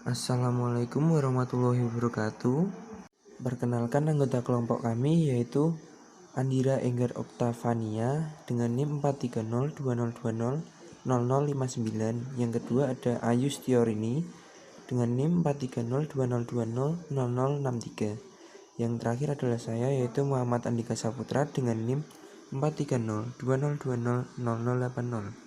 Assalamualaikum warahmatullahi wabarakatuh. Perkenalkan anggota kelompok kami yaitu Andira Enggar Oktavania dengan NIM 43020200059. Yang kedua ada Ayu Stiorini dengan NIM 43020200063. Yang terakhir adalah saya yaitu Muhammad Andika Saputra dengan NIM 43020200080.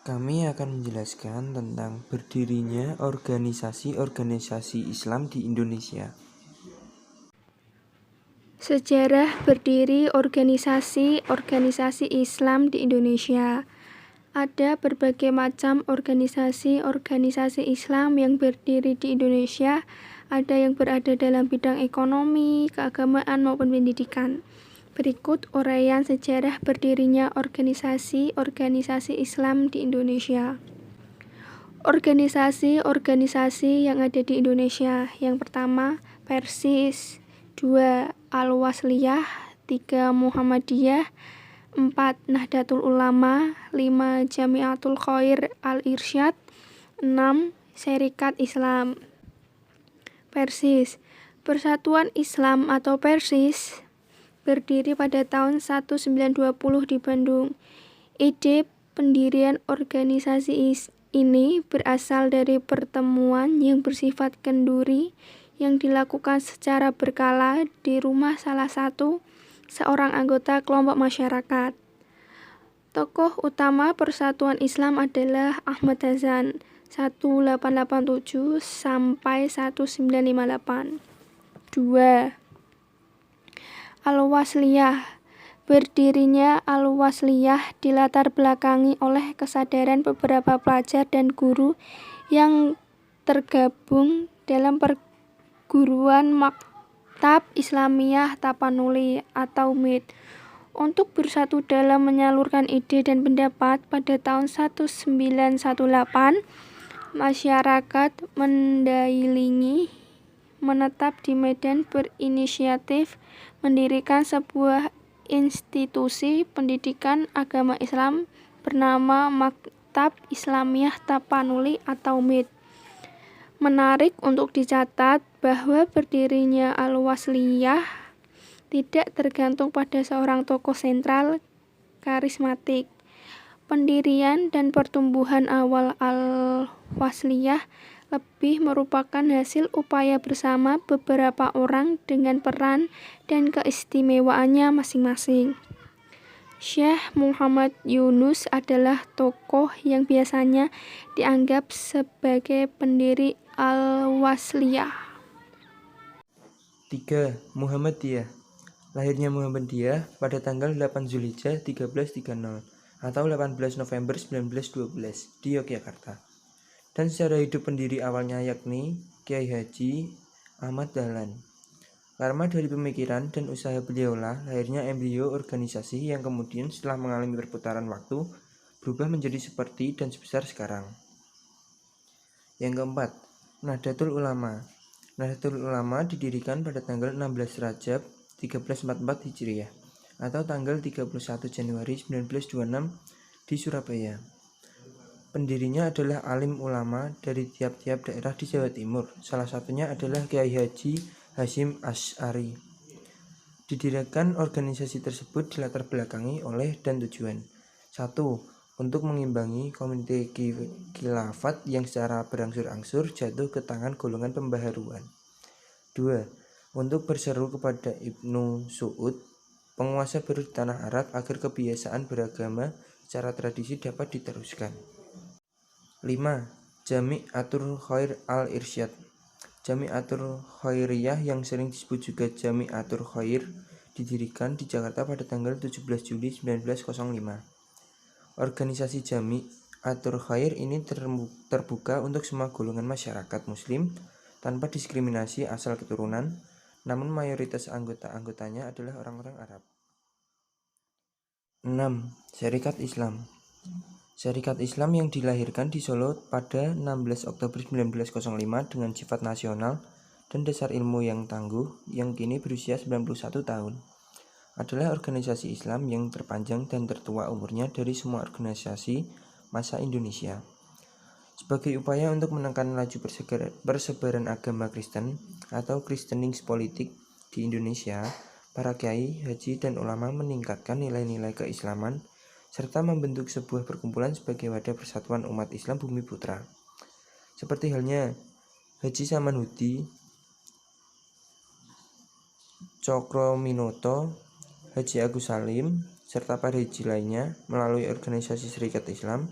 Kami akan menjelaskan tentang berdirinya organisasi-organisasi Islam di Indonesia. Sejarah berdiri organisasi-organisasi Islam di Indonesia. Ada berbagai macam organisasi-organisasi Islam yang berdiri di Indonesia. Ada yang berada dalam bidang ekonomi, keagamaan maupun pendidikan. Berikut uraian sejarah berdirinya organisasi-organisasi Islam di Indonesia. Organisasi-organisasi yang ada di Indonesia. Yang pertama, Persis. 2. Al-Wasliyah. 3. Muhammadiyah. 4. Nahdlatul Ulama. 5. Jamiatul Khair Al-Irsyad. 6. Syarikat Islam. Persis. Persatuan Islam atau Persis berdiri pada tahun 1920 di Bandung. Ide pendirian organisasi ini berasal dari pertemuan yang bersifat kenduri yang dilakukan secara berkala di rumah salah satu seorang anggota kelompok masyarakat. Tokoh utama Persatuan Islam adalah Ahmad Hasan 1887 sampai 1958. 2. Al-Wasliyah. Berdirinya Al-Wasliyah dilatar belakangi oleh kesadaran beberapa pelajar dan guru yang tergabung dalam perguruan Maktab Islamiyah Tapanuli atau MIT untuk bersatu dalam menyalurkan ide dan pendapat. Pada tahun 1918, masyarakat Mandailingi menetap di Medan berinisiatif mendirikan sebuah institusi pendidikan agama Islam bernama Maktab Islamiyah Tapanuli atau MIT. Menarik untuk dicatat bahwa berdirinya Al-Wasliyah tidak tergantung pada seorang tokoh sentral karismatik. Pendirian dan pertumbuhan awal Al-Wasliyah lebih merupakan hasil upaya bersama beberapa orang dengan peran dan keistimewaannya masing-masing. Syekh Muhammad Yunus adalah tokoh yang biasanya dianggap sebagai pendiri Al-Wasliyah. 3. Muhammadiyah. Lahirnya Muhammadiyah pada tanggal 8 Zulhijjah 1330 atau 18 November 1912 di Yogyakarta. Dan secara hidup pendiri awalnya yakni Kiai Haji Ahmad Dahlan. Karena dari pemikiran dan usaha beliaulah lahirnya embrio organisasi yang kemudian setelah mengalami perputaran waktu berubah menjadi seperti dan sebesar sekarang. Yang keempat, Nahdlatul Ulama. Nahdlatul Ulama didirikan pada tanggal 16 Rajab 1344 Hijriah atau tanggal 31 Januari 1926 di Surabaya. Pendirinya adalah alim ulama dari tiap-tiap daerah di Jawa Timur. Salah satunya adalah Kiai Haji Hasyim Asy'ari. Didirikan organisasi tersebut dilatar belakangi oleh dan tujuan. 1. Untuk mengimbangi komite khilafat yang secara berangsur-angsur jatuh ke tangan golongan pembaharuan. 2. Untuk berseru kepada Ibnu Su'ud, penguasa baru di tanah Arab, agar kebiasaan beragama secara tradisi dapat diteruskan. 5. Jamiatul Khair Al-Irsyad. Jamiatul Khairiyah yang sering disebut juga Jamiatul Khair didirikan di Jakarta pada tanggal 17 Juli 1905. Organisasi Jamiatul Khair ini terbuka untuk semua golongan masyarakat muslim tanpa diskriminasi asal keturunan, namun mayoritas anggota-anggotanya adalah orang-orang Arab. 6. Syarikat Islam. Syarikat Islam yang dilahirkan di Solo pada 16 Oktober 1905 dengan sifat nasional dan dasar ilmu yang tangguh yang kini berusia 91 tahun. Adalah organisasi Islam yang terpanjang dan tertua umurnya dari semua organisasi masa Indonesia. Sebagai upaya untuk menekan laju persebaran agama Kristen atau Kristenings politik di Indonesia, para kiai, haji, dan ulama meningkatkan nilai-nilai keislaman serta membentuk sebuah perkumpulan sebagai wadah persatuan umat Islam Bumi Putra. Seperti halnya Haji Samanhudi, Cokro-Minoto, Haji Agus Salim, serta para haji lainnya melalui organisasi Serikat Islam.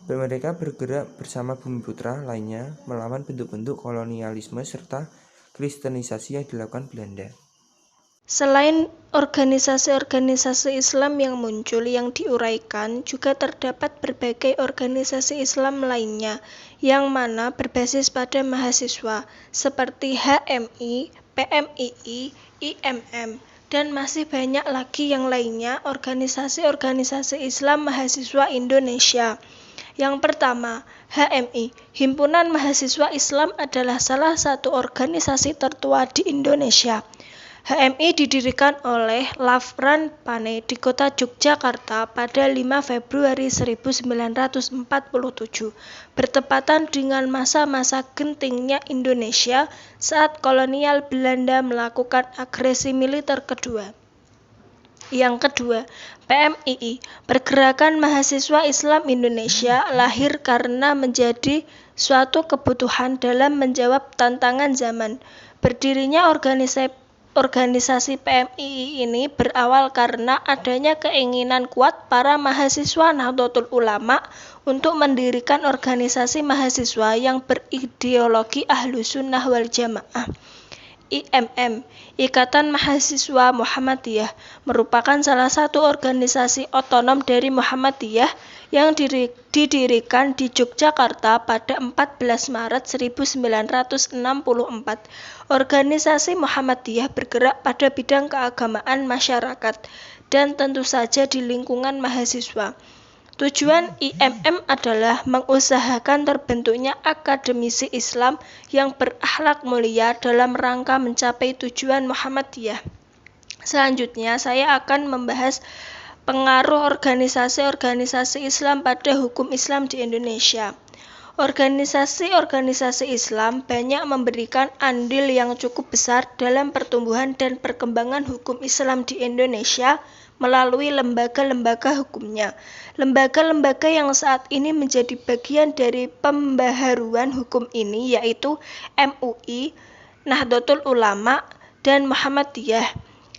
Mereka bergerak bersama Bumi Putra lainnya melawan bentuk-bentuk kolonialisme serta kristenisasi yang dilakukan Belanda. Selain organisasi-organisasi Islam yang muncul yang diuraikan, juga terdapat berbagai organisasi Islam lainnya yang mana berbasis pada mahasiswa seperti HMI, PMII, IMM, dan masih banyak lagi yang lainnya organisasi-organisasi Islam mahasiswa Indonesia. Yang pertama, HMI, Himpunan Mahasiswa Islam adalah salah satu organisasi tertua di Indonesia. HMI didirikan oleh Lafran Pane di kota Yogyakarta pada 5 Februari 1947, bertepatan dengan masa-masa gentingnya Indonesia saat kolonial Belanda melakukan agresi militer kedua. Yang kedua, PMII, Pergerakan Mahasiswa Islam Indonesia, lahir karena menjadi suatu kebutuhan dalam menjawab tantangan zaman. Berdirinya organisasi PMII ini berawal karena adanya keinginan kuat para mahasiswa Nahdlatul Ulama untuk mendirikan organisasi mahasiswa yang berideologi Ahlus Sunnah wal Jamaah. IMM, Ikatan Mahasiswa Muhammadiyah, merupakan salah satu organisasi otonom dari Muhammadiyah yang didirikan di Yogyakarta pada 14 Maret 1964. Organisasi Muhammadiyah bergerak pada bidang keagamaan masyarakat dan tentu saja di lingkungan mahasiswa. Tujuan IMM adalah mengusahakan terbentuknya akademisi Islam yang berakhlak mulia dalam rangka mencapai tujuan Muhammadiyah. Selanjutnya, saya akan membahas pengaruh organisasi-organisasi Islam pada hukum Islam di Indonesia. Organisasi-organisasi Islam banyak memberikan andil yang cukup besar dalam pertumbuhan dan perkembangan hukum Islam di Indonesia melalui lembaga-lembaga hukumnya. Lembaga-lembaga yang saat ini menjadi bagian dari pembaharuan hukum ini yaitu MUI, Nahdlatul Ulama, dan Muhammadiyah,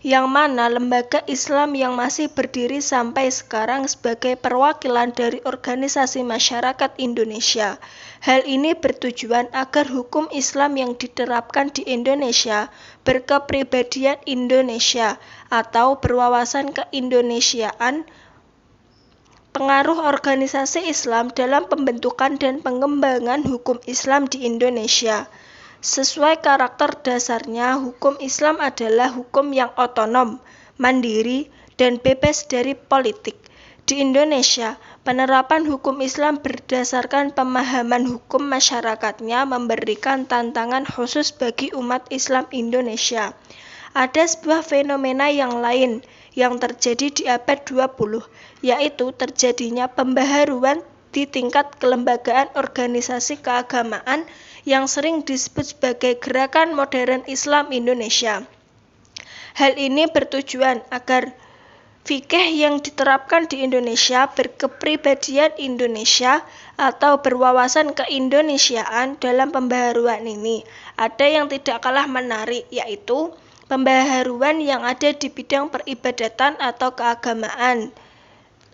yang mana lembaga Islam yang masih berdiri sampai sekarang sebagai perwakilan dari organisasi masyarakat Indonesia. Hal ini bertujuan agar hukum Islam yang diterapkan di Indonesia berkepribadian Indonesia atau berwawasan keindonesiaan. Pengaruh organisasi Islam dalam pembentukan dan pengembangan hukum Islam di Indonesia. Sesuai karakter dasarnya, hukum Islam adalah hukum yang otonom, mandiri, dan bebas dari politik. Di Indonesia, penerapan hukum Islam berdasarkan pemahaman hukum masyarakatnya memberikan tantangan khusus bagi umat Islam Indonesia. Ada sebuah fenomena yang lain yang terjadi di abad 20, yaitu terjadinya pembaharuan di tingkat kelembagaan organisasi keagamaan yang sering disebut sebagai Gerakan Modern Islam Indonesia. Hal ini bertujuan agar fikih yang diterapkan di Indonesia berkepribadian Indonesia atau berwawasan keindonesiaan. Dalam pembaharuan ini ada yang tidak kalah menarik, yaitu pembaharuan yang ada di bidang peribadatan atau keagamaan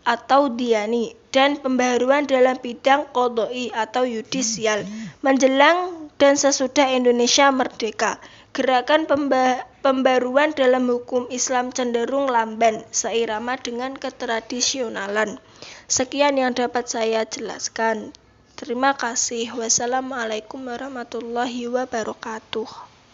atau diyani, dan pembaharuan dalam bidang qodoi atau yudisial menjelang dan sesudah Indonesia merdeka. Gerakan pembaruan dalam hukum Islam cenderung lamban seirama dengan ketradisionalan. Sekian yang dapat saya jelaskan. Terima kasih. Wassalamualaikum warahmatullahi wabarakatuh.